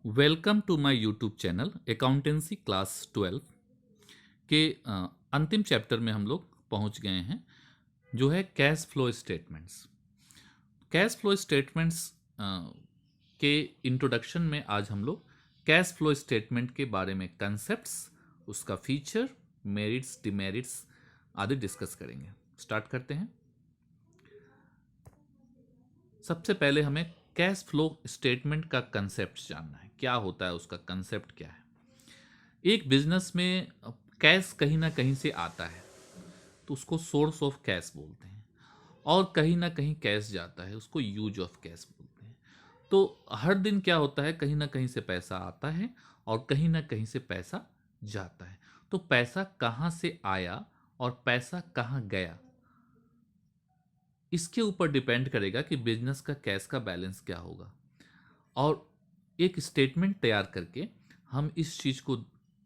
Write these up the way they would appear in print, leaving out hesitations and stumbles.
Welcome to my YouTube channel accountancy class 12 के अंतिम chapter में हम लोग पहुंच गए हैं जो है cash flow statements. Cash flow statements के इंट्रोडक्शन में आज हम लोग कैश फ्लो स्टेटमेंट के बारे में कंसेप्ट्स, उसका फीचर, मेरिट्स, डिमेरिट्स आदि डिस्कस करेंगे। स्टार्ट करते हैं। सबसे पहले हमें कैश फ्लो स्टेटमेंट का कंसेप्ट जानना है, क्या होता है, उसका कंसेप्ट क्या है। एक बिजनेस में कैश कहीं ना कहीं से आता है तो उसको सोर्स ऑफ कैश बोलते हैं, और कहीं ना कहीं कैश जाता है उसको यूज ऑफ कैश बोलते हैं। तो हर दिन क्या होता है, कहीं ना कहीं से पैसा आता है और कहीं ना कहीं से पैसा जाता है। तो पैसा कहाँ से आया और पैसा कहाँ गया, इसके ऊपर डिपेंड करेगा कि बिजनेस का कैश का बैलेंस क्या होगा। और एक स्टेटमेंट तैयार करके हम इस चीज़ को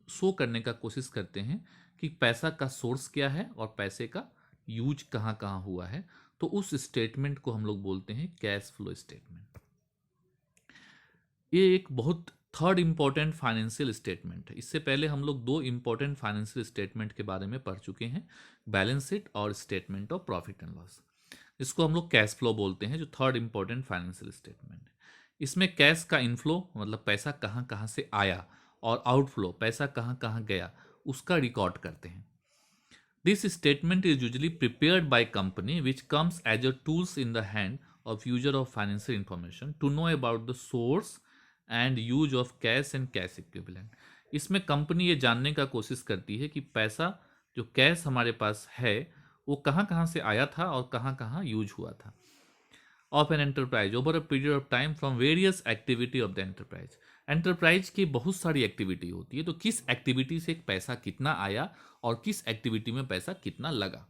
शो करने का कोशिश करते हैं कि पैसा का सोर्स क्या है और पैसे का यूज कहाँ कहाँ हुआ है। तो उस स्टेटमेंट को हम लोग बोलते हैं कैश फ्लो स्टेटमेंट। ये एक बहुत थर्ड इंपॉर्टेंट फाइनेंशियल स्टेटमेंट है। इससे पहले हम लोग दो इंपॉर्टेंट फाइनेंशियल स्टेटमेंट के बारे में पढ़ चुके हैं, बैलेंस शीट और statement of profit and loss. इसको हम लोग कैश फ्लो बोलते हैं, जो थर्ड इंपॉर्टेंट फाइनेंशियल स्टेटमेंट है। इसमें कैश का इनफ्लो मतलब पैसा कहाँ कहाँ से आया, और आउटफ्लो पैसा कहाँ कहाँ गया, उसका रिकॉर्ड करते हैं। This statement is usually prepared by company which comes as a tools in the hand of user of financial information to know about the source and use of cash and cash equivalent. इसमें company ये जानने का कोशिश करती है कि पैसा जो कैश हमारे पास है वो कहाँ कहाँ से आया था और कहाँ कहाँ यूज हुआ था। Of an enterprise over a period of time from various activity of the enterprise. Enterprise की बहुत सारी एक्टिविटी होती है, तो किस एक्टिविटी से पैसा कितना आया और किस एक्टिविटी में पैसा कितना लगा।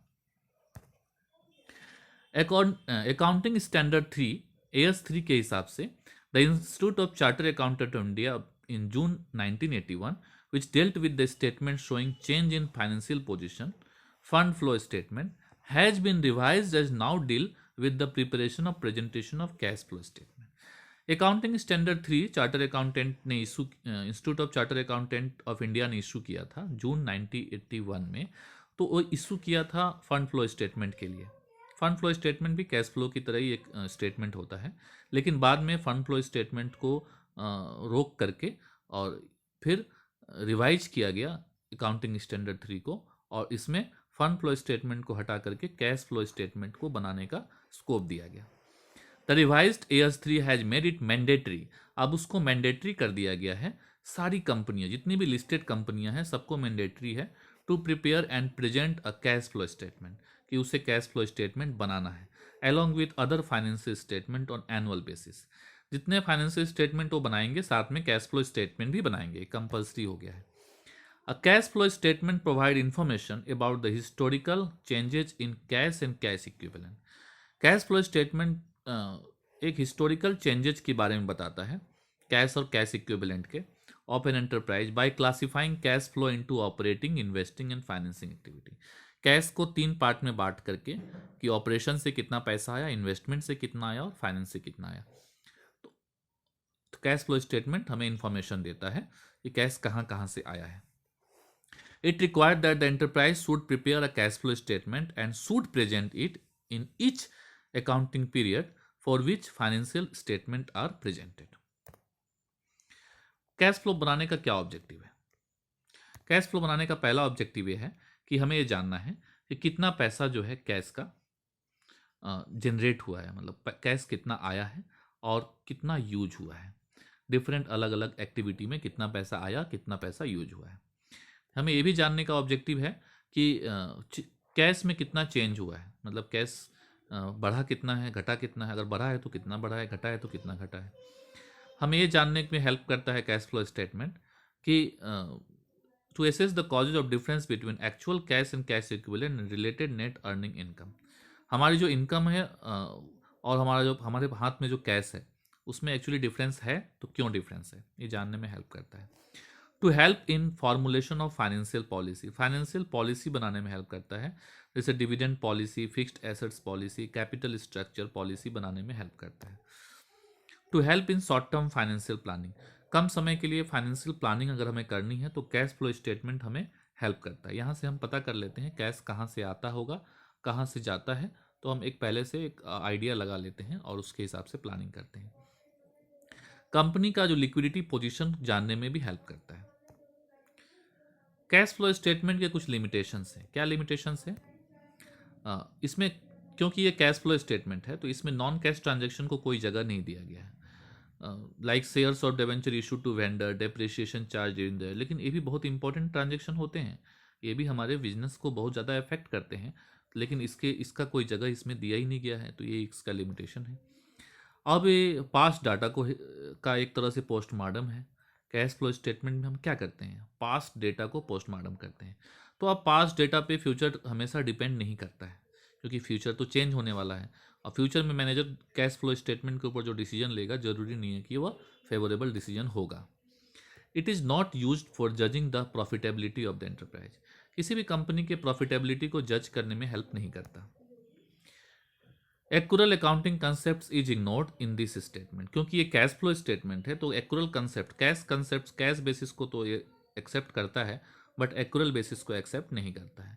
अकाउंटिंग स्टैंडर्ड 3 AS3 के हिसाब से the institute of charter accountant of India in June 1981 which dealt with the statement showing change in financial position, fund flow statement, has been revised as now deal with the preparation of presentation of cash flow statement. Accounting standard 3 charter accountant ने issue institute of charter accountant of India ने issue किया था जून 1981 में। तो वो issue किया था fund flow statement के लिए। फंड फ्लो स्टेटमेंट भी कैश फ्लो की तरह ही एक स्टेटमेंट होता है, लेकिन बाद में फंड फ्लो स्टेटमेंट को रोक करके और फिर रिवाइज किया गया अकाउंटिंग स्टैंडर्ड 3 को, और इसमें फंड फ्लो स्टेटमेंट को हटा करके कैश फ्लो स्टेटमेंट को बनाने का स्कोप दिया गया। The revised AS3 has made it mandatory. अब उसको मैंडेटरी कर दिया गया है, सारी कंपनियां जितनी भी लिस्टेड कंपनियां हैं सबको मैंडेटरी है to prepare and present a cash flow statement, कि उसे कैश फ्लो स्टेटमेंट बनाना है along with other financial statement on annual basis. जितने फाइनेंशियल स्टेटमेंट वो बनाएंगे साथ में कैश फ्लो स्टेटमेंट भी बनाएंगे, कंपल्सरी हो गया है। A cash flow statement provide information about the historical changes in cash and cash equivalent. Cash flow statement एक हिस्टोरिकल चेंजेस के बारे में बताता है कैश और कैश इक्विवेलेंट के of an enterprise by classifying cash flow into operating, investing and financing activity. Cash को 3 part में बांट करके कि ऑपरेशन से कितना पैसा आया, इन्वेस्टमेंट से कितना आया और फाइनेंस से कितना आया। तो कैश फ्लो स्टेटमेंट हमें इंफॉर्मेशन देता है कि कैश कहाँ कहाँ से आया है। It required that the enterprise should prepare a cash flow statement and should present it in each accounting period for which financial statement are presented. Cash flow बनाने का क्या ऑब्जेक्टिव है? कैश फ्लो बनाने का पहला ऑब्जेक्टिव ये है कि हमें ये जानना है कि कितना पैसा जो है कैश का जनरेट हुआ है, मतलब कैश कितना आया है और कितना यूज हुआ है। डिफरेंट अलग अलग एक्टिविटी में कितना पैसा आया, कितना पैसा यूज हुआ है। हमें ये भी जानने का ऑब्जेक्टिव है कि कैश में कितना चेंज हुआ है, मतलब कैश बढ़ा कितना है, घटा कितना है, अगर बढ़ा है तो कितना बढ़ा है, घटा है तो कितना घटा है। हमें ये जानने में हेल्प करता है कैश फ्लो स्टेटमेंट कि to assess the causes of difference between actual cash and cash equivalent and related net earning income. हमारी जो इनकम है और हमारे हाथ में जो कैश है उसमें एक्चुअली डिफरेंस है, तो क्यों डिफरेंस है, ये जानने में हेल्प करता है। To help in formulation of financial policy, financial policy बनाने में हेल्प करता है, जैसे dividend policy, fixed assets policy, capital structure policy बनाने में हेल्प करता है। To help in short term financial planning, कम समय के लिए फाइनेंशियल प्लानिंग अगर हमें करनी है तो कैश फ्लो स्टेटमेंट हमें हेल्प करता है। यहाँ से हम पता कर लेते हैं कैश कहाँ से आता होगा, कहाँ से जाता है, तो हम एक पहले से एक आइडिया लगा लेते हैं और उसके हिसाब से प्लानिंग करते हैं। कंपनी का जो लिक्विडिटी पोजीशन जानने में भी हेल्प करता है। कैश फ्लो स्टेटमेंट के कुछ लिमिटेशंस हैं। क्या लिमिटेशंस हैं? इसमें क्योंकि ये कैश फ्लो स्टेटमेंट है तो इसमें नॉन कैश ट्रांजैक्शन को कोई जगह नहीं दिया गया है, लाइक शेयर्स और debenture issue to vendor, depreciation charge in there. लेकिन ये भी बहुत इंपॉर्टेंट ट्रांजैक्शन होते हैं, ये भी हमारे बिजनेस को बहुत ज़्यादा इफेक्ट करते हैं, लेकिन इसका कोई जगह इसमें दिया ही नहीं गया है, तो ये इसका लिमिटेशन है। अब ये पास्ट डाटा का एक तरह से पोस्टमार्टम है। कैश फ्लो स्टेटमेंट में हम क्या करते हैं? पास्ट डेटा को पोस्टमार्टम करते हैं। तो अब पास्ट डेटा पे फ्यूचर हमेशा डिपेंड नहीं करता है, क्योंकि फ्यूचर तो चेंज होने वाला है और फ्यूचर में मैनेजर कैश फ्लो स्टेटमेंट के ऊपर जो डिसीजन लेगा जरूरी नहीं है कि वह फेवरेबल डिसीजन होगा। It is not use for judging the profitability of the enterprise. किसी भी कंपनी के प्रॉफिटेबिलिटी को जज करने में हेल्प नहीं करता। Accrual accounting concept is ignored in this statement. क्योंकि ये कैश फ्लो स्टेटमेंट है तो एक्यूरल कंसेप्ट कैश बेसिस को तो ये एक्सेप्ट करता है, बट एक्यूरल बेसिस को एक्सेप्ट नहीं करता है।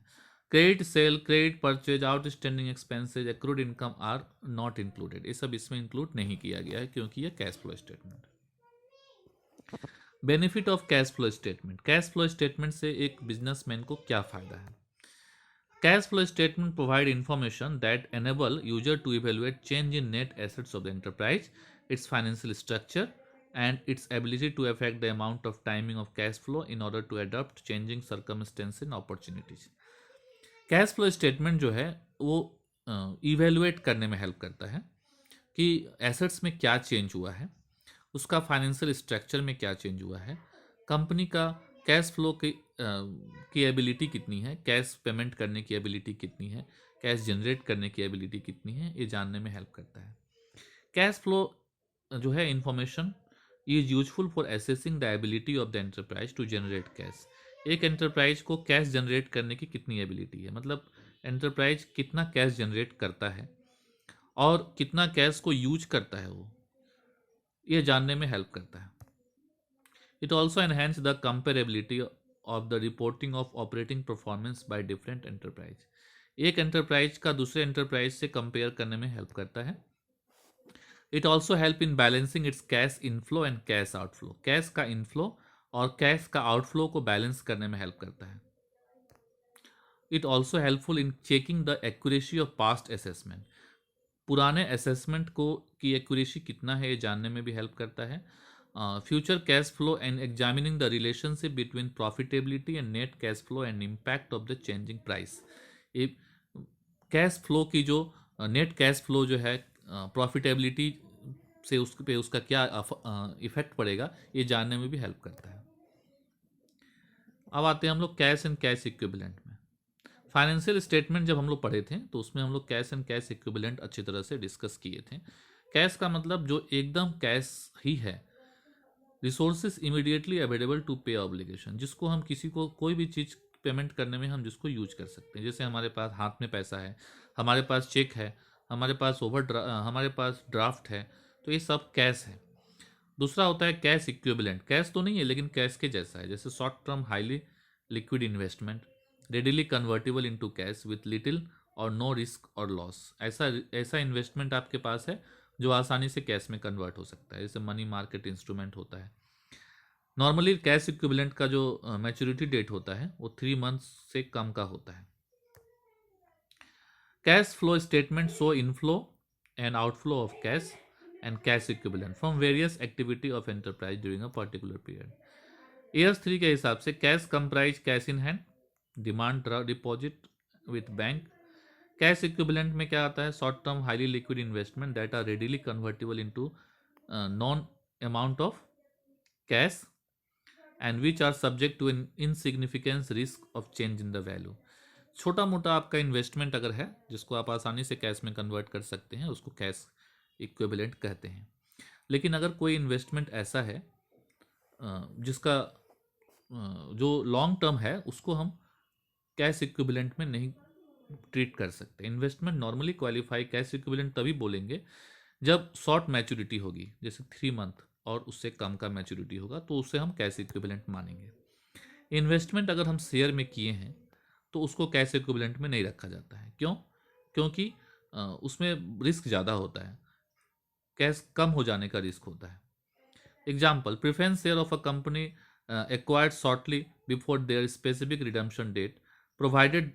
Credit sale, credit purchase, outstanding expenses, accrued income are not included. ये सब इसमें इंक्लूड नहीं किया गया है क्योंकि ये cash flow statement. Benefit of cash flow statement. Cash flow statement से एक बिजनेसमैन को क्या फायदा है? Cash flow statement provide information that enable user to evaluate change in net assets of the enterprise, its financial structure, and its ability to affect the amount of timing of cash flow in order to adapt changing circumstances and opportunities. Cash flow statement जो है वो evaluate करने में help करता है कि assets में क्या चेंज हुआ है, उसका फाइनेंशियल स्ट्रक्चर में क्या चेंज हुआ है, कंपनी का कैश फ्लो की एबिलिटी कितनी है, कैश पेमेंट करने की एबिलिटी कितनी है, कैश जनरेट करने की एबिलिटी कितनी है, ये जानने में हेल्प करता है। कैश फ्लो जो है information is useful for assessing the ability of the enterprise to generate cash. एक एंटरप्राइज को कैश जनरेट करने की कितनी एबिलिटी है, मतलब एंटरप्राइज कितना कैश जनरेट करता है और कितना कैश को यूज करता है, वो ये जानने में हेल्प करता है। It also enhances the comparability of the reporting of operating performance by different enterprise. एक एंटरप्राइज का दूसरे एंटरप्राइज से कंपेयर करने में हेल्प करता है। It also help in balancing its cash inflow and cash outflow. Cash का इनफ्लो और कैश का आउटफ्लो को बैलेंस करने में हेल्प करता है। It also helpful in checking the accuracy of past assessment. पुराने असेसमेंट को की एक्यूरेसी कितना है ये जानने में भी हेल्प करता है। Future cash flow and examining the relationship between profitability and net cash flow and impact of the changing price. ये कैश फ्लो की जो नेट कैश फ्लो जो है प्रॉफिटेबिलिटी से उसका क्या इफेक्ट पड़ेगा ये जानने में भी हेल्प करता है। अब आते हैं हम लोग कैश एंड कैश इक्विवेलेंट में। फाइनेंशियल स्टेटमेंट जब हम लोग पढ़े थे तो उसमें हम लोग कैश एंड कैश इक्विवेलेंट अच्छी तरह से डिस्कस किए थे। कैश का मतलब जो एकदम कैश ही है, रिसोर्सेज इमीडिएटली अवेलेबल टू पे ऑब्लिगेशन, जिसको हम किसी को कोई भी चीज़ पेमेंट करने में हम जिसको यूज कर सकते हैं। जैसे हमारे पास हाथ में पैसा है, हमारे पास चेक है, हमारे पास हमारे पास ड्राफ्ट है, तो ये सब कैश है। दूसरा होता है कैश इक्विवेलेंट। कैश तो नहीं है लेकिन कैश के जैसा है, जैसे short term highly liquid investment, readily convertible into cash with little और नो रिस्क और लॉस। ऐसा इन्वेस्टमेंट आपके पास है जो आसानी से कैश में कन्वर्ट हो सकता है, जैसे मनी मार्केट इंस्ट्रूमेंट होता है। नॉर्मली कैश इक्विवेलेंट का जो मैच्योरिटी डेट होता है वो 3 मंथ्स से कम का होता है। Cash flow statement show inflow and outflow of cash and cash equivalent from various activity of enterprise during a particular period. Years 3 के हिसाब से cash comprise cash in hand, demand deposit with bank. Cash equivalent में क्या आता है? Short term highly liquid investment that are readily convertible into known amount of cash and which are subject to an insignificance risk of change in the value. छोटा मोटा आपका investment अगर है जिसको आप आसानी से कैश में कन्वर्ट कर सकते हैं उसको कैश इक्विवेलेंट कहते हैं। लेकिन अगर कोई इन्वेस्टमेंट ऐसा है जिसका जो लॉन्ग टर्म है उसको हम कैश इक्विवेलेंट में नहीं ट्रीट कर सकते। Investment normally qualify cash equivalent तभी बोलेंगे जब शॉर्ट मैच्योरिटी होगी, जैसे 3 मंथ और उससे कम का मैच्योरिटी होगा तो उसे हम कैश इक्विवेलेंट मानेंगे। इन्वेस्टमेंट अगर हम शेयर में किए हैं तो उसको कैश इक्विवेलेंट में नहीं रखा जाता है। क्यों? क्योंकि उसमें रिस्क ज़्यादा होता है, कैश कम हो जाने का रिस्क होता है। Example, preference share of a company acquired shortly before their specific redemption date, provided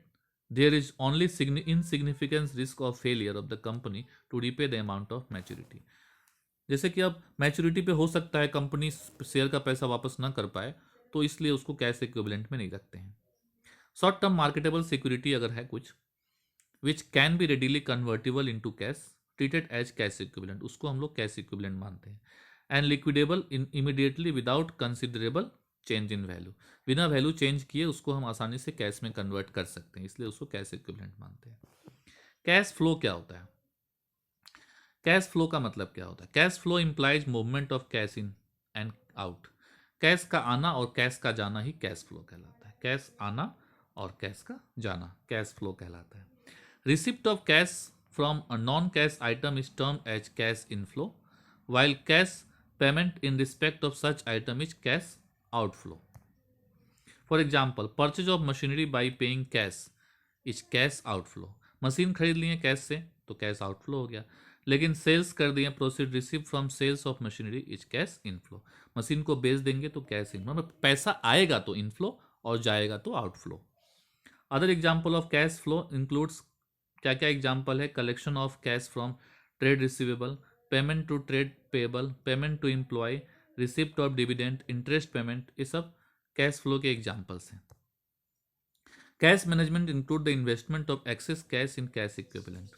there is only insignificant risk of failure of the company to repay the amount of maturity। जैसे कि अब maturity पे हो सकता है company share का पैसा वापस ना कर पाए, तो इसलिए उसको कैश इक्विवेलेंट में नहीं रखते हैं। शॉर्ट टर्म मार्केटेबल सिक्योरिटी अगर है कुछ which can be readily convertible into cash, treated as cash equivalent, उसको हम लोग कैश इक्विवेलेंट मानते हैं। And liquidable in immediately without considerable change in value, बिना वैल्यू चेंज किए उसको हम आसानी से कैश में कन्वर्ट कर सकते हैं, इसलिए उसको कैश इक्विवेलेंट मानते हैं। कैश फ्लो क्या होता है? कैश फ्लो का मतलब क्या होता है? Cash flow implies movement of cash in and out. Cash का आना और कैश का जाना ही कैश फ्लो कहलाता है। कैश आना और कैश का जाना कैश फ्लो कहलाता है। Receipt of cash from a non cash item is term as cash inflow, while cash payment in respect of such item is cash outflow. For example, purchase of machinery by paying cash is cash outflow। Machine खरीद लिए cash से तो cash outflow हो गया, लेकिन sales कर दिए proceed receive from sales of machinery is cash inflow. Machine को बेच देंगे तो कैश इनफ्लो, मतलब पैसा आएगा तो इनफ्लो और जाएगा तो outflow. Other example of cash flow includes, क्या क्या एग्जाम्पल है? Collection of cash from trade receivable, payment to trade payable, payment to employ, receipt of dividend, interest payment, ये सब कैश फ्लो के एग्जाम्पल्स हैं। Cash management include the investment of excess cash in cash equivalent.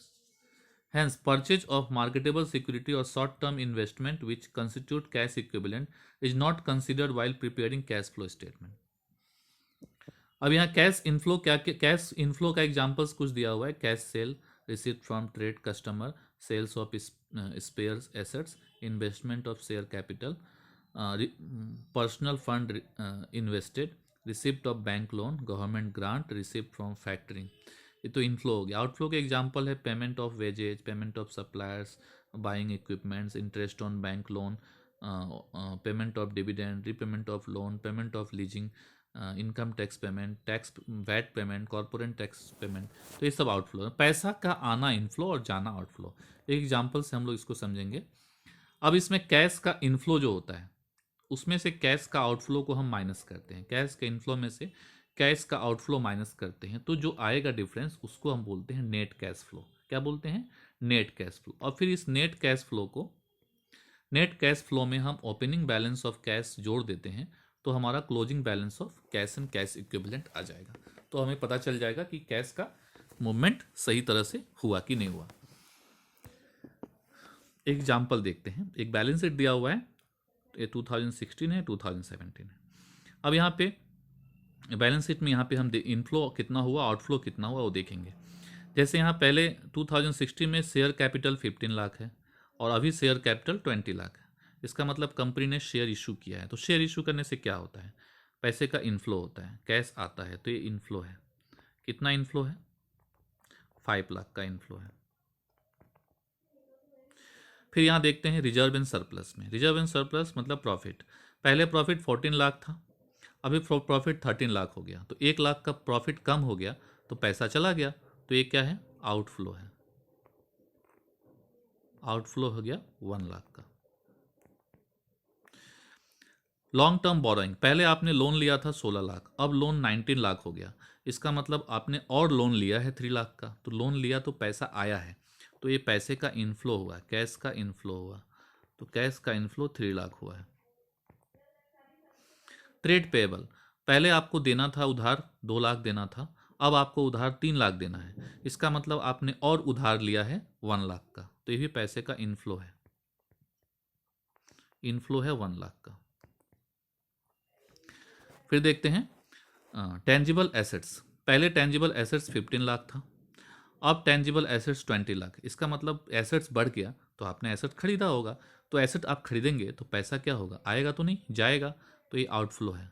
Hence, purchase of marketable security or short-term investment which constitute cash equivalent is not considered while preparing cash flow statement। अब यहाँ cash inflow क्या, cash inflow का examples कुछ दिया हुआ है। Cash sale, receipt from trade customer, sales of spares assets, investment of share capital, personal fund invested, receipt of bank loan, government grant, receipt from factoring. ये तो inflow हो गया। आउटफ्लो के एग्जांपल है payment of wages, payment of suppliers, buying equipments, interest on bank loan, payment of dividend, repayment of loan, payment of leasing, income tax payment, tax VAT payment, corporate tax payment. तो ये सब outflow है। पैसा का आना inflow और जाना outflow. एक एग्जांपल से हम लोग इसको समझेंगे। अब इसमें कैश का इनफ्लो जो होता है उसमें से कैश का आउटफ्लो को हम माइनस करते हैं। कैश के इनफ्लो में से कैश का आउटफ्लो माइनस करते हैं तो जो आएगा डिफरेंस उसको हम बोलते हैं नेट कैश फ्लो। क्या बोलते हैं? Net cash flow. और फिर इस नेट कैश फ्लो को, नेट कैश फ्लो में हम ओपनिंग बैलेंस ऑफ कैश जोड़ देते हैं तो हमारा closing balance of cash and cash equivalent आ जाएगा। तो हमें पता चल जाएगा कि कैश का मूवमेंट सही तरह से हुआ कि नहीं हुआ। एग्जाम्पल देखते हैं। एक बैलेंस शीट दिया हुआ है, ये 2016 है, 2017 है। अब यहाँ पे बैलेंस शीट में यहाँ पे हम इनफ्लो कितना हुआ, आउटफ्लो कितना हुआ वो देखेंगे। जैसे यहाँ पहले 2016 में शेयर कैपिटल 15 लाख है और अभी शेयर कैपिटल 20 लाख है। इसका मतलब कंपनी ने शेयर इशू किया है। तो शेयर इशू करने से क्या होता है? पैसे का इनफ्लो होता है, कैश आता है, तो ये इनफ्लो है। कितना इनफ्लो है? 5 लाख का इनफ्लो है। फिर यहाँ देखते हैं रिजर्व एंड सरप्लस में। रिजर्व एंड सरप्लस मतलब प्रॉफिट। पहले प्रॉफिट 14 लाख था, अभी प्रॉफिट 13 लाख हो गया, तो 1 लाख का प्रॉफिट कम हो गया तो पैसा चला गया, तो ये क्या है? आउटफ्लो है। आउटफ्लो हो गया 1 लाख का। लॉन्ग टर्म बोरोइंग, पहले आपने लोन लिया था 16 लाख, अब लोन 19 लाख हो गया। इसका मतलब आपने और लोन लिया है 3 लाख का। तो लोन लिया तो पैसा आया है, तो ये पैसे का इनफ्लो हुआ, कैश का इनफ्लो हुआ। तो कैश का इनफ्लो 3 लाख हुआ है। ट्रेड पेएबल, पहले आपको देना था उधार 2 लाख देना था, अब आपको उधार 3 लाख देना है। इसका मतलब आपने और उधार लिया है 1 लाख का, तो ये भी पैसे का इनफ्लो है। इनफ्लो है 1 लाख का। फिर देखते हैं टेंजिबल एसेट्स। पहले टेंजिबल एसेट्स 15 लाख था, अब टेंजिबल एसेट्स 20 लाख। इसका मतलब एसेट्स बढ़ गया, तो आपने एसेट खरीदा होगा, तो एसेट आप खरीदेंगे तो पैसा क्या होगा? आएगा तो नहीं, जाएगा। तो ये आउटफ्लो है।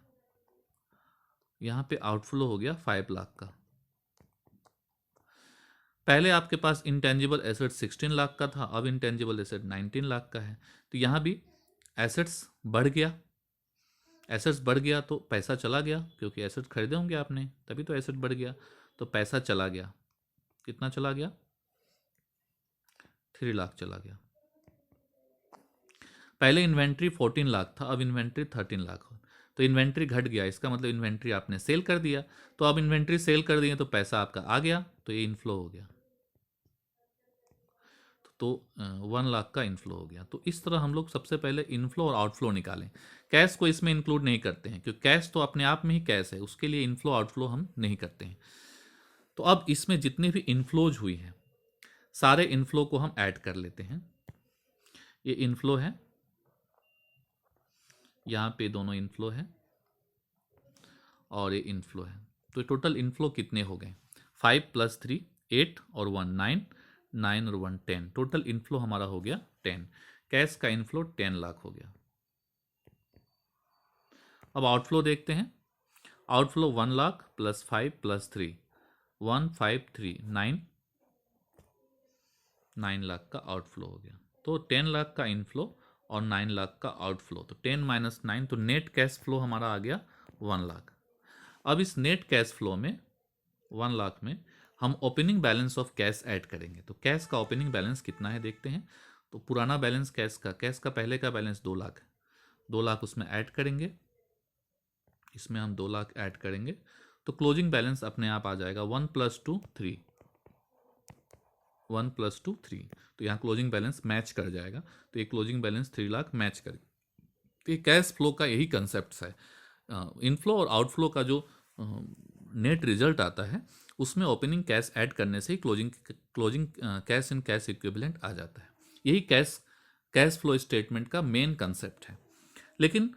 यहाँ पे आउटफ्लो हो गया 5 लाख का। पहले आपके पास इंटेंजिबल एसेट 16 लाख का था, अब इंटेंजिबल एसेट 19 लाख का है, तो यहाँ भी एसेट्स बढ़ गया, एसेट्स बढ़ गया तो पैसा चला गया, क्योंकि एसेट खरीदे होंगे आपने तभी तो एसेट बढ़ गया, तो पैसा चला गया। कितना चला गया? 3 लाख चला गया। पहले इन्वेंट्री 14 लाख था, अब इन्वेंट्री 13 लाख हो, तो इन्वेंट्री घट गया, इसका मतलब इन्वेंट्री आपने सेल कर दिया, तो अब इन्वेंट्री सेल कर दिए तो पैसा आपका आ गया, तो ये इनफ्लो हो गया। तो 1 लाख का इनफ्लो हो गया। तो इस तरह हम लोग सबसे पहले इनफ्लो और आउटफ्लो निकालें। कैश को इसमें इंक्लूड नहीं करते हैं, क्योंकि कैश तो अपने आप में ही कैश है, उसके लिए इनफ्लो आउटफ्लो हम नहीं करते हैं। तो अब इसमें जितनी भी इनफ्लोज हुई हैं, सारे इनफ्लो को हम ऐड कर लेते हैं। ये इनफ्लो है, यहाँ पे दोनों इनफ्लो है और ये इनफ्लो है। तो टोटल इनफ्लो कितने हो गए? 5 + 3 8 और 1 9, 9 और 1 10, टोटल इनफ्लो हमारा हो गया 10। कैश का इनफ्लो 10 लाख हो गया। अब आउटफ्लो देखते हैं। आउटफ्लो 1 लाख + 5 + 3 1 5 3 9, 9 लाख का आउटफ्लो हो गया। तो 10 लाख का इनफ्लो और 9 लाख का आउटफ्लो, तो 10 - 9, तो नेट कैश फ्लो हमारा आ गया 1 लाख। अब इस नेट कैश फ्लो में 1 लाख में हम opening balance of cash add करेंगे। तो कैश का ओपनिंग बैलेंस कितना है देखते हैं। तो पुराना बैलेंस कैश का पहले का बैलेंस 2 लाख है, 2 लाख उसमें ऐड करेंगे, इसमें हम 2 लाख ऐड करेंगे, तो क्लोजिंग बैलेंस अपने आप आ जाएगा 1 + 2 3, 1 + 2 3। तो यहाँ क्लोजिंग बैलेंस मैच कर जाएगा, तो ये क्लोजिंग बैलेंस 3 लाख मैच करेगा। तो ये कैश फ्लो का यही कंसेप्ट है। इनफ्लो और आउटफ्लो का जो नेट रिजल्ट आता है, उसमें ओपनिंग कैश ऐड करने से ही closing cash in cash equivalent आ जाता है। यही कैश फ्लो स्टेटमेंट का मेन कंसेप्ट है। लेकिन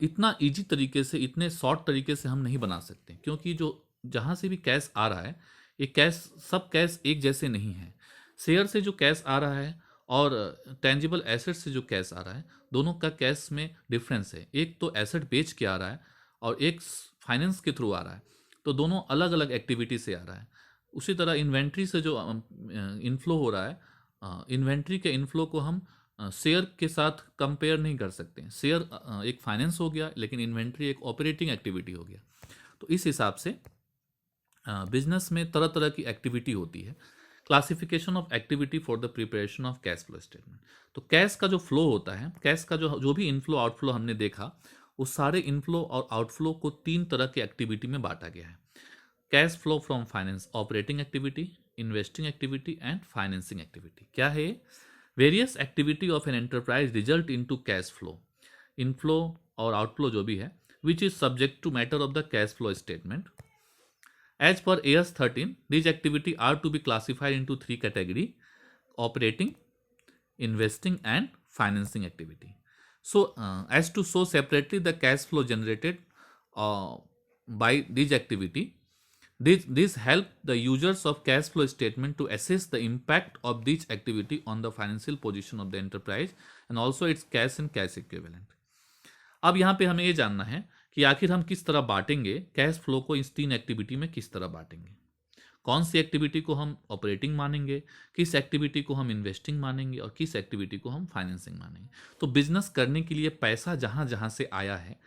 इतना इजी तरीके से, इतने शॉर्ट तरीके से हम नहीं बना सकते, क्योंकि जो जहाँ से भी कैश आ रहा है, ये कैश, सब कैश एक जैसे नहीं है। शेयर से जो कैश आ रहा है और टेंजिबल एसेट से जो कैश आ रहा है, दोनों का कैश में डिफरेंस है। एक तो एसेट बेच के आ रहा है और एक फाइनेंस के थ्रू आ रहा है, तो दोनों अलग अलग एक्टिविटी से आ रहा है। उसी तरह इन्वेंट्री से जो इनफ्लो हो रहा है, इन्वेंट्री के इनफ्लो को हम शेयर के साथ कंपेयर नहीं कर सकते। शेयर एक फाइनेंस हो गया, लेकिन इन्वेंट्री एक ऑपरेटिंग एक्टिविटी हो गया। तो इस हिसाब से बिजनेस में तरह तरह की एक्टिविटी होती है। Classification of activity for the preparation of cash flow statement. तो कैश का जो फ्लो होता है, कैश का जो भी इनफ्लो आउटफ्लो हमने देखा, उस सारे इनफ्लो और आउटफ्लो को 3 तरह की एक्टिविटी में बांटा गया है। Cash flow from finance, operating activity, investing activity and financing activity. क्या है? Various activity of an enterprise result into cash flow, inflow और आउटफ्लो जो भी है, which is subject to matter of the cash flow statement. As per AS 13, these activities are to be classified into 3 categories: operating, investing and financing activity. So as to show separately the cash flow generated by these activity, this help the users of cash flow statement to assess the impact of this activity on the financial position of the enterprise and also its cash and cash equivalent. अब यहाँ पे हमें ये जानना है कि आखिर हम किस तरह बांटेंगे कैश फ्लो को, इस 3 एक्टिविटी में किस तरह बांटेंगे। कौन सी एक्टिविटी को हम ऑपरेटिंग मानेंगे, किस एक्टिविटी को हम इन्वेस्टिंग मानेंगे और किस एक्टिविटी को हम फाइनेंसिंग मानेंगे। तो बिजनेस करने के लिए पैसा जहाँ जहाँ से आया है,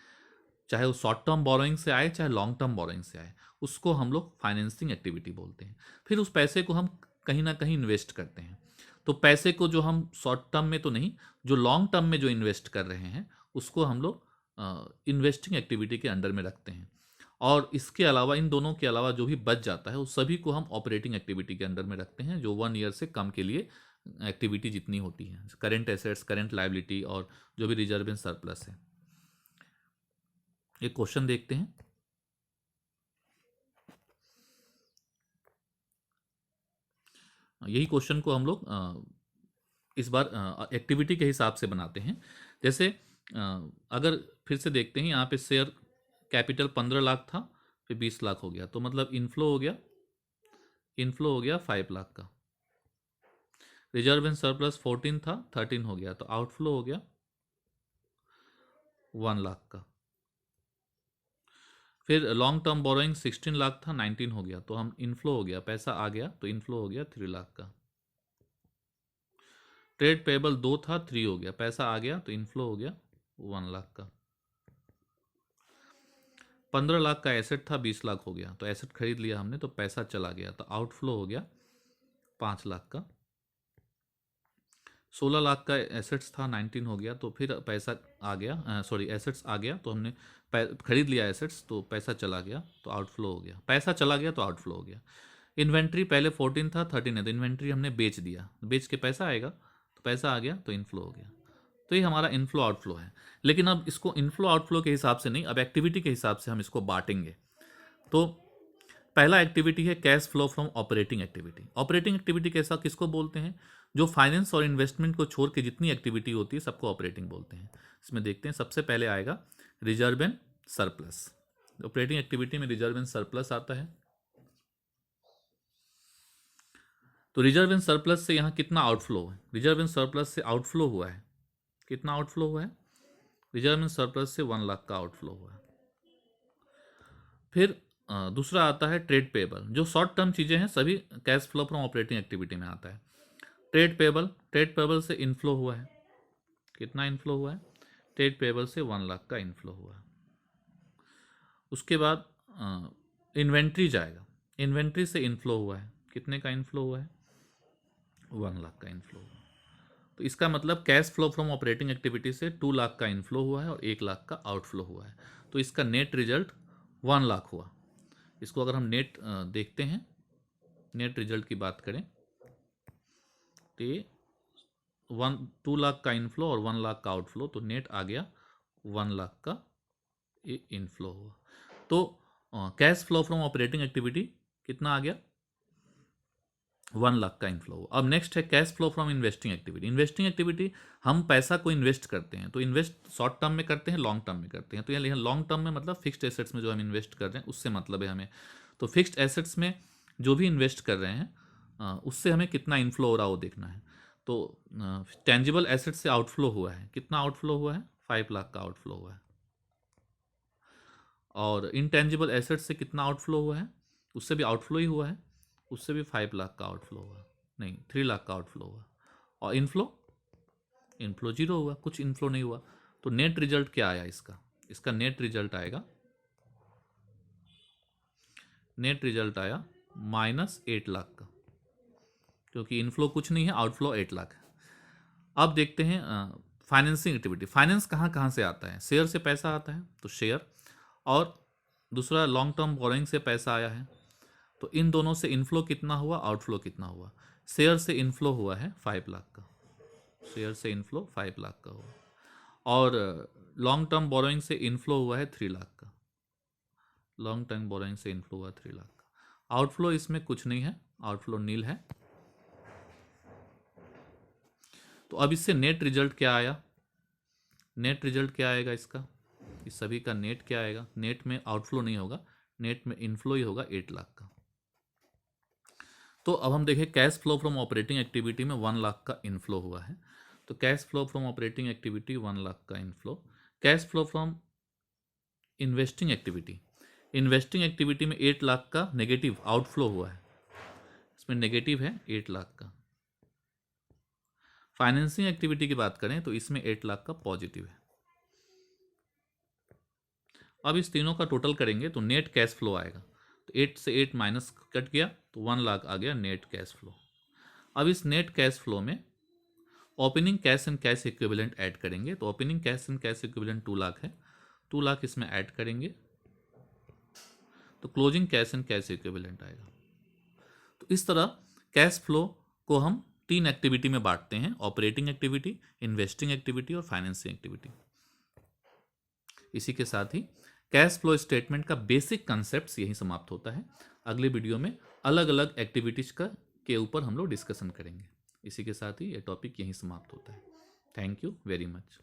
चाहे वो शॉर्ट टर्म बोरोइंग से आए चाहे लॉन्ग टर्म बोरोइंग से आए, उसको हम लोग फाइनेंसिंग एक्टिविटी बोलते हैं। फिर उस पैसे को हम कहीं ना कहीं इन्वेस्ट करते हैं। तो पैसे को जो हम शॉर्ट टर्म में तो नहीं, जो लॉन्ग टर्म में जो इन्वेस्ट कर रहे हैं, उसको हम लोग इन्वेस्टिंग एक्टिविटी के अंडर में रखते हैं। और इसके अलावा, इन दोनों के अलावा जो भी बच जाता है, उस सभी को हम ऑपरेटिंग एक्टिविटी के अंडर में रखते हैं, जो 1 ईयर से कम के लिए एक्टिविटी जितनी होती है, करेंट एसेट्स, करेंट लायबिलिटी और जो भी रिजर्व एंड सरप्लस है। एक क्वेश्चन देखते हैं। यही क्वेश्चन को हम लोग इस बार एक्टिविटी के हिसाब से बनाते हैं। जैसे अगर फिर से देखते हैं, यहाँ पे शेयर कैपिटल 15 लाख था, फिर 20 लाख हो गया, तो मतलब इनफ्लो हो गया 5 लाख का। रिजर्व एंड सरप्लस 14 था, 13 हो गया, तो आउटफ्लो हो गया 1 लाख का। फिर लॉन्ग टर्म बोरोइंग 16 लाख था, 19 हो गया, तो हम इनफ्लो हो गया, पैसा आ गया, तो इनफ्लो हो गया 3 लाख का। ट्रेड पेबल 2 था, 3 हो गया, पैसा आ गया, तो इनफ्लो हो गया 1 लाख का। 15 लाख का एसेट था, 20 लाख हो गया, तो एसेट खरीद लिया हमने तो पैसा चला गया, तो आउटफ्लो हो गया 5 लाख का। 16 लाख का एसेट्स था, 19 हो गया, तो फिर पैसा आ गया, सॉरी एसेट्स आ गया, तो हमने खरीद लिया एसेट्स, तो पैसा चला गया तो आउटफ्लो हो गया, पैसा चला गया तो आउटफ्लो हो गया। इन्वेंट्री पहले 14 था, 13 है, तो इन्वेंट्री हमने बेच दिया, बेच के पैसा आएगा, तो पैसा आ गया तो इनफ्लो हो गया। तो ये हमारा इनफ्लो आउटफ्लो है। लेकिन अब इसको इनफ्लो आउटफ्लो के हिसाब से नहीं, अब एक्टिविटी के हिसाब से हम इसको बांटेंगे। तो पहला एक्टिविटी है cash flow from operating activity. Operating activity कैसा किसको बोलते हैं? जो फाइनेंस और इन्वेस्टमेंट को छोड़ के जितनी एक्टिविटी होती है सबको ऑपरेटिंग बोलते हैं। इसमें देखते हैं, सबसे पहले आएगा reserve and surplus. Operating activity में रिजर्व एंड सरप्लस आता है। तो रिजर्व एंड सरप्लस से यहाँ कितना आउटफ्लो है? रिजर्व एंड सरप्लस से आउटफ्लो हुआ है, कितना आउटफ्लो हुआ है? रिजर्व एंड सरप्लस से 1 लाख का आउटफ्लो हुआ है। फिर दूसरा आता है ट्रेड पेबल। जो शॉर्ट टर्म चीज़ें हैं सभी cash flow from operating activity में आता है। ट्रेड पेबल से इनफ्लो हुआ है, कितना इनफ्लो हुआ है? ट्रेड पेबल से 1 लाख का इनफ्लो हुआ है। उसके बाद इन्वेंट्री जाएगा, इन्वेंट्री से इनफ्लो हुआ है, कितने का इनफ्लो हुआ है? 1 लाख का इनफ्लो हुआ। तो इसका मतलब cash flow from operating activity से 2 लाख का इनफ्लो हुआ है और 1 लाख का आउटफ्लो हुआ है। तो इसका नेट रिजल्ट 1 लाख हुआ। इसको अगर हम नेट देखते हैं, नेट रिजल्ट की बात करें तो ये 2 लाख का इनफ्लो और 1 लाख का आउटफ्लो, तो नेट आ गया 1 लाख का ये इनफ्लो हुआ। तो cash flow from operating activity कितना आ गया? 1 लाख का इनफ्लो हुआ। अब नेक्स्ट है cash flow from investing activity. Investing activity हम पैसा को इन्वेस्ट करते हैं, तो इन्वेस्ट शॉर्ट टर्म में करते हैं, लॉन्ग टर्म में करते हैं। तो यहाँ लॉन्ग टर्म में मतलब फिक्स्ड एसेट्स में जो हम इन्वेस्ट कर रहे हैं उससे मतलब है हमें। तो फिक्स्ड एसेट्स में जो भी इन्वेस्ट कर रहे हैं उससे हमें कितना इनफ्लो हो रहा है वो देखना है। तो टेंजिबल एसेट से आउटफ्लो हुआ है, कितना आउटफ्लो हुआ है? 5 लाख का आउटफ्लो हुआ है। और इनटेंजिबल एसेट से कितना आउटफ्लो हुआ है? उससे भी आउटफ्लो ही हुआ है, उससे भी 5 लाख का आउटफ्लो हुआ, नहीं 3 लाख का आउटफ्लो हुआ। और इनफ्लो 0 हुआ, कुछ इनफ्लो नहीं हुआ। तो नेट रिजल्ट क्या आया इसका? इसका नेट रिजल्ट आएगा, नेट रिजल्ट आया -8 लाख का, क्योंकि इनफ्लो कुछ नहीं है, आउटफ्लो 8 लाख है। अब देखते हैं फाइनेंसिंग एक्टिविटी। फाइनेंस कहाँ कहाँ से आता है? शेयर से पैसा आता है, तो शेयर, और दूसरा लॉन्ग टर्म बोरोइंग से पैसा आया है। तो इन दोनों से इनफ्लो कितना हुआ, आउटफ्लो कितना हुआ? शेयर से इनफ्लो हुआ है 5 लाख का, शेयर से इनफ्लो 5 लाख का हुआ। और लॉन्ग टर्म बोरोइंग से इनफ्लो हुआ है 3 लाख का, लॉन्ग टर्म बोरोइंग से इनफ्लो हुआ 3 लाख का। आउटफ्लो इसमें कुछ नहीं है, आउटफ्लो नील है। तो अब इससे नेट रिजल्ट क्या आया? नेट रिजल्ट क्या आएगा इसका? इस सभी का नेट क्या आएगा? नेट में आउटफ्लो नहीं होगा, नेट में इनफ्लो ही होगा 8 लाख का। तो अब हम देखें cash flow from operating activity में 1 लाख का इनफ्लो हुआ है। तो cash flow from operating activity 1 lakh का inflow. Cash flow from investing activity, investing activity में 8 लाख का नेगेटिव आउटफ्लो हुआ है, इसमें नेगेटिव है 8 लाख का। फाइनेंसिंग एक्टिविटी की बात करें तो इसमें 8 लाख का पॉजिटिव है। अब इस तीनों का टोटल करेंगे तो नेट कैश फ्लो आएगा। तो 8 से 8 माइनस कट गया तो 1 लाख आ गया नेट कैश फ्लो। अब इस नेट कैश फ्लो में opening cash and cash equivalent add करेंगे। तो opening cash and cash equivalent 2 lakh है, 2 लाख इसमें ऐड करेंगे तो closing cash and cash equivalent आएगा। तो इस तरह कैश फ्लो को हम 3 एक्टिविटी में बांटते हैं, ऑपरेटिंग एक्टिविटी, इन्वेस्टिंग एक्टिविटी और फाइनेंसिंग एक्टिविटी। इसी के साथ ही कैश फ्लो स्टेटमेंट का बेसिक कंसेप्ट यही समाप्त होता है। अगले वीडियो में अलग अलग एक्टिविटीज के ऊपर हम लोग डिस्कशन करेंगे। इसी के साथ ही ये टॉपिक यहीं समाप्त होता है। Thank you very much.